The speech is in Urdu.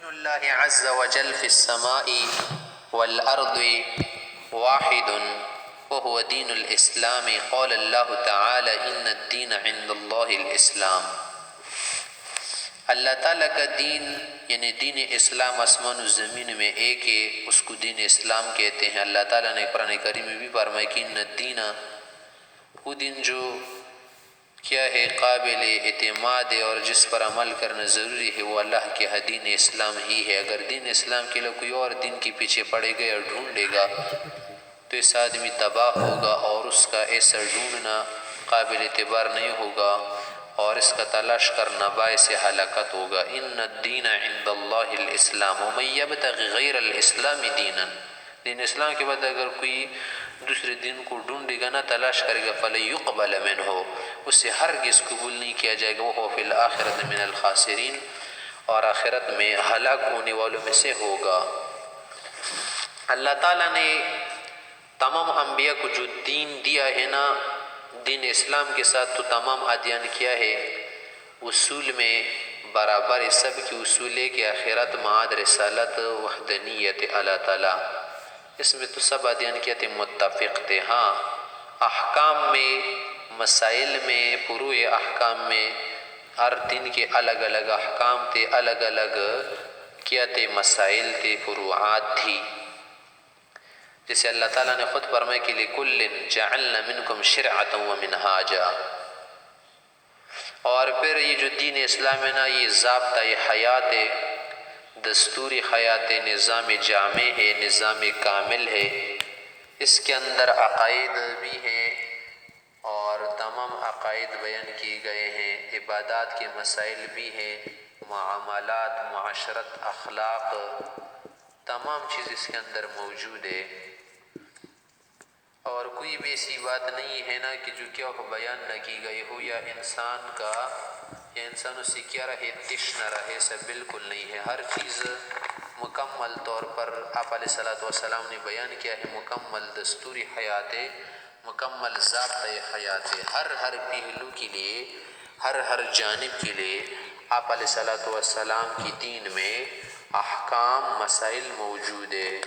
الله عز وجل في السماء والأرض واحد وهو دين الإسلام. قال الله تعالى إن الدين عند الله الإسلام. اللہ تعالیٰ کا دین یعنی دین اسلام آسمان و زمین میں ایک ہے، اس کو دین اسلام کہتے ہیں. اللہ تعالیٰ نے قرآن کریم میں بھی فرمایا کہ ان الدین، وہ دین جو کیا ہے قابل اعتماد ہے اور جس پر عمل کرنا ضروری ہے، وہ اللہ کے دین اسلام ہی ہے. اگر دین اسلام کے لیے کوئی اور دین کے پیچھے پڑے گا اور ڈھونڈ لے گا تو اس آدمی تباہ ہوگا اور اس کا ایسا ڈھونڈنا قابل اعتبار نہیں ہوگا اور اس کا تلاش کرنا باعث ہلاکت ہوگا. ان الدین عند اللہ الاسلام ومن یبتغی غیر الاسلام دینا. دین اسلام کے بعد اگر کوئی دوسرے دین کو ڈھونڈے گا نا، تلاش کرے گا، فلن یقبل منہ، اس سے ہرگز قبول نہیں کیا جائے گا. وہ فی الآخرۃ من الخاسرین، اور آخرت میں ہلاک ہونے والوں میں سے ہوگا. اللہ تعالیٰ نے تمام انبیاء کو جو دین دیا ہے نا، دین اسلام کے ساتھ تو تمام ادیان کیا ہے اصول میں برابر ہے. سب کے اصول ہے کہ آخرت، معاد، رسالت، وحدانیت اللہ تعالیٰ، اس میں تو سب ادیان کیا تھے متفق تھے. ہاں، احکام میں، مسائل میں، فروع احکام میں ہر دین کے الگ الگ احکام تھے، الگ الگ کیا تھے مسائل تھے، فروعات تھی. جیسے اللہ تعالیٰ نے خود فرمایا کہ لِكُلٍّ جَعَلْنَا مِنْكُمْ شِرْعَةً وَمِنْهَاجًا. اور پھر یہ جو دین اسلام ہے نا، یہ ضابطہ حیات ہے، دستوری حیات ہے، نظام جامع ہے، نظام کامل ہے. اس کے اندر عقائد بھی ہیں اور تمام عقائد بیان کیے گئے ہیں. عبادات کے مسائل بھی ہیں، معاملات، معاشرت، اخلاق، تمام چیز اس کے اندر موجود ہے. اور کوئی بھی ایسی بات نہیں ہے نا کہ جو کیا ہو بیان نہ کی گئی ہو، یا انسان کا یا انسانوں سے کیا رہے، تش نہ رہے. ایسا بالکل نہیں ہے. ہر چیز مکمل طور پر آپ علیہ الصلوۃ والسلام نے بیان کیا ہے. مکمل دستوری حیات ہے، مکمل ضابطۂ حیات ہے. ہر پہلو کے لیے، ہر جانب کے لیے آپ علیہ الصلوۃ والسلام کی دین میں احکام، مسائل موجود ہے.